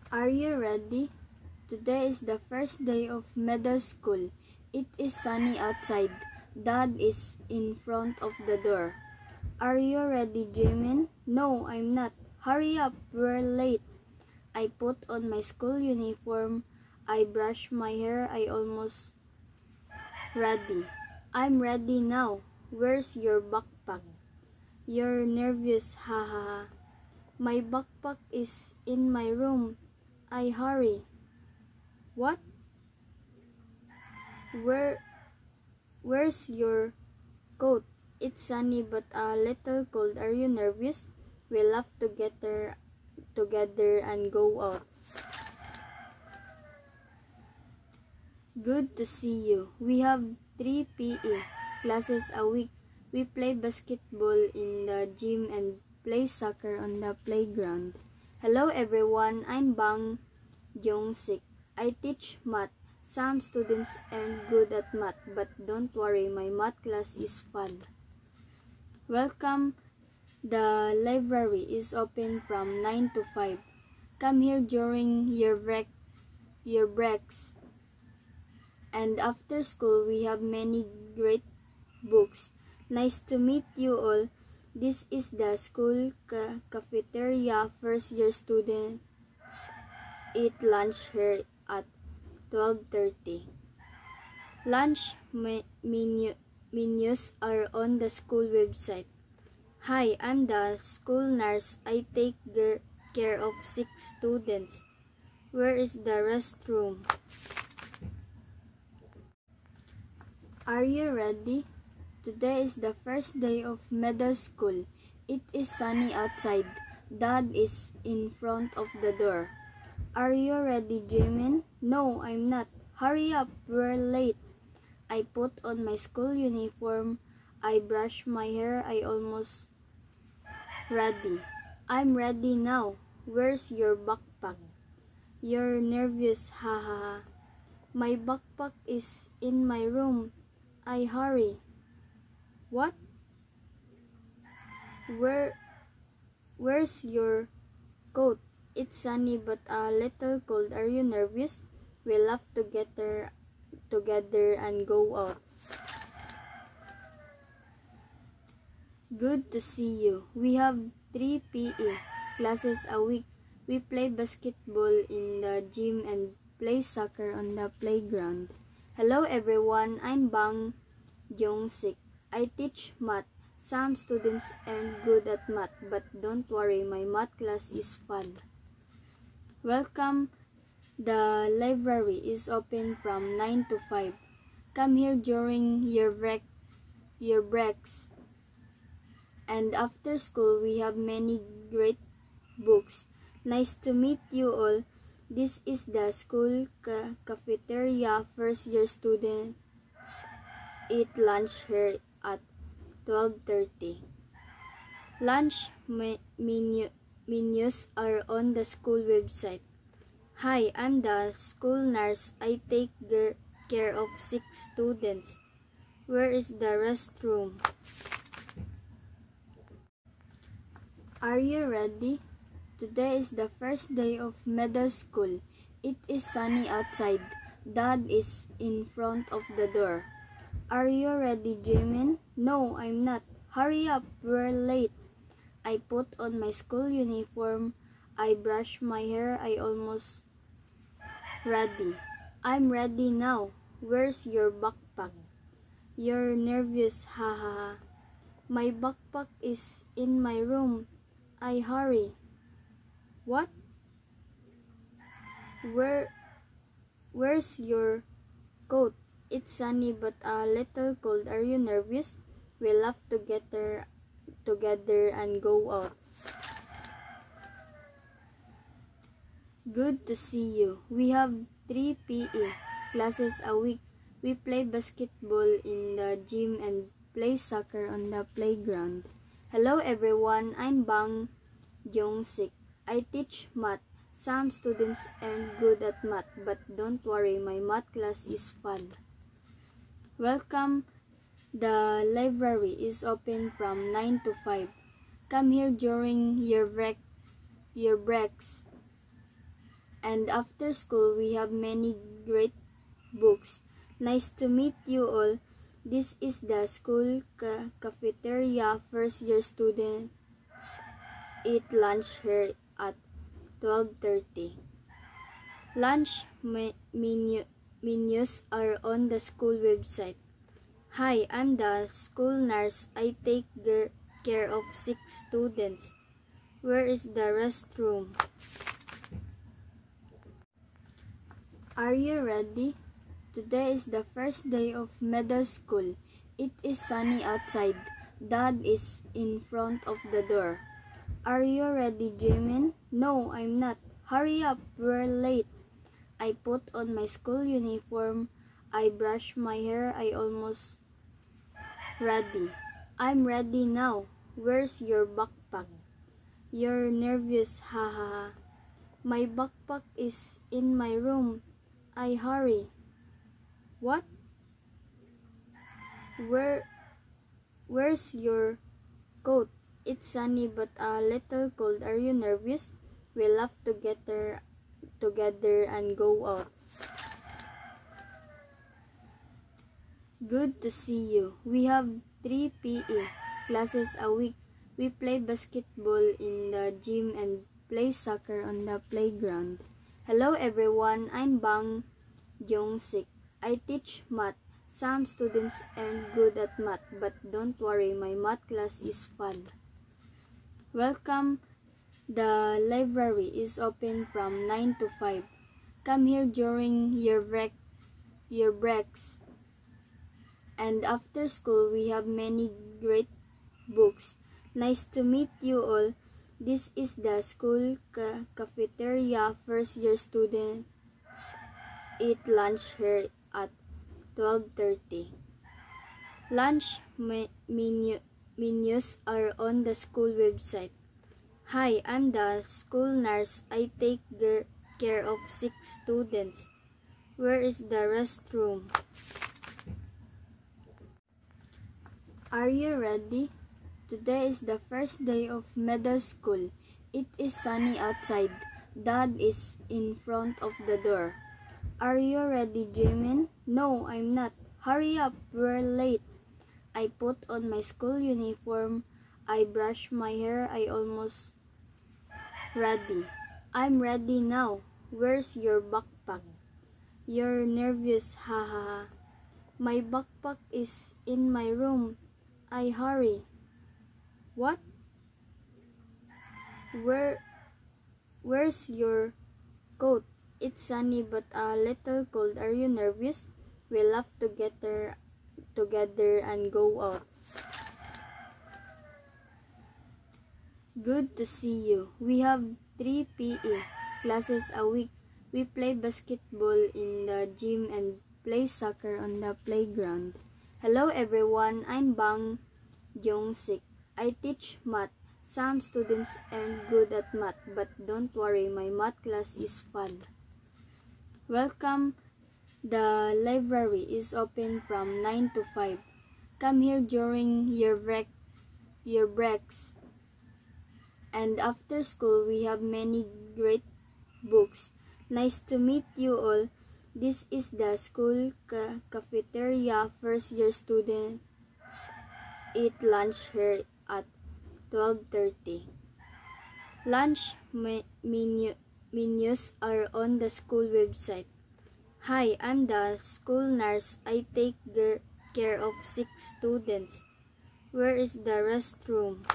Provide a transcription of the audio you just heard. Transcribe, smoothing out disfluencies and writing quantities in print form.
Are you ready? Today is the first day of middle school. It is sunny outside. Dad is in front of the door. Are you ready, Jimin? No, I'm not. Hurry up, we're late. I put on my school uniform. I brush my hair. I almost ready. I'm ready now. Where's your backpack? You're nervous, haha. My backpack is in my room. I hurry. What? Where's your coat? It's sunny but a little cold. Are you nervous? We'll have to get there together and go out. Good to see you. We have 3 PE classes a week. We play basketball in the gym and play soccer on the playground. Hello everyone, I'm Bang Jong-sik. I teach math. Some students aren't good at math, but don't worry, my math class is fun. Welcome. The library is open from 9 to 5. Come here during your breaks. And after school, we have many great books. Nice to meet you all. This is the school cafeteria. First year students eat lunch here at 12:30. Lunch menus are on the school website. Hi, I'm the school nurse. I take care of 6 students. Where is the restroom? Are you ready? Today is the first day of middle school. It is sunny outside. Dad is in front of the door. Are you ready, Jimin? No, I'm not. Hurry up, we're late. I put on my school uniform. I brush my hair. I almost ready. I'm ready now. Where's your backpack? You're nervous, haha. My backpack is in my room. I hurry. What? Where's your coat? It's sunny but a little cold. Are you nervous? We'll have to get there together and go out. Good to see you. We have 3 PE classes a week. We play basketball in the gym and play soccer on the playground. Hello everyone, I'm Bang Jong-sik. I teach math. Some students aren't good at math, but don't worry, my math class is fun. Welcome. The library is open from 9 to 5. Come here during your breaks. And after school, we have many great books. Nice to meet you all. This is the school cafeteria. First year students eat lunch here at 12:30. Lunch menus are on the school website. Hi, I'm the school nurse. I take care of 6 students. Where is the restroom? Are you ready? Today is the first day of middle school. It is sunny outside. Dad is in front of the door. Are you ready, Jimin? No, I'm not. Hurry up, we're late. I put on my school uniform. I brush my hair. I almost ready. I'm ready now. Where's your backpack? You're nervous, haha. My backpack is in my room. I hurry. What? Where's your coat? It's sunny but a little cold. Are you nervous? We'll have to get there together and go out. Good to see you. We have 3 PE classes a week. We play basketball in the gym and play soccer on the playground. Hello everyone, I'm Bang Jong-sik. I teach math. Some students aren't good at math, but don't worry, my math class is fun. Welcome. The library is open from 9 to 5. Come here during your breaks. And after school, we have many great books. Nice to meet you all. This is the school cafeteria. First year students eat lunch here at 12:30. Lunch menus are on the school website. Hi, I'm the school nurse. I take care of 6 students. Where is the restroom? Are you ready? Today is the first day of middle school. It is sunny outside. Dad is in front of the door. Are you ready, Jimin? No, I'm not. Hurry up, we're late. I put on my school uniform. I brush my hair. I almost ready. I'm ready now. Where's your backpack? You're nervous, haha. My backpack is in my room. I hurry. What? Where's your coat? It's sunny but a little cold. Are you nervous? We laugh together and go out. Good to see you. We have 3 PE classes a week. We play basketball in the gym and play soccer on the playground. Hello everyone, I'm Bang Jong-sik. I teach math. Some students aren't good at math, but don't worry, my math class is fun. Welcome. The library is open from 9 to 5. Come here during your breaks. And after school, we have many great books. Nice to meet you all. This is the school cafeteria. First year students eat lunch here at 12:30. Lunch menus are on the school website. Hi, I'm the school nurse. I take care of 6 students. Where is the restroom? Are you ready? Today is the first day of middle school. It is sunny outside. Dad is in front of the door. Are you ready, Jimin? No, I'm not. Hurry up, we're late. I put on my school uniform. I brush my hair. I almost ready. I'm ready now. Where's your backpack? You're nervous, haha. My backpack is in my room. I hurry. What? Where's your coat? It's sunny but a little cold. Are you nervous? We laugh together and go out. Good to see you. We have 3 PE classes a week. We play basketball in the gym and play soccer on the playground. Hello everyone, I'm Bang Jong-sik. I teach math. Some students aren't good at math, but don't worry, my math class is fun. Welcome. The library is open from 9 to 5. Come here during your breaks. And after school, we have many great books. Nice to meet you all. This is the school cafeteria. First year students eat lunch here at 12:30. Lunch menus are on the school website. Hi, I'm the school nurse. I take care of 6 students. Where is the restroom?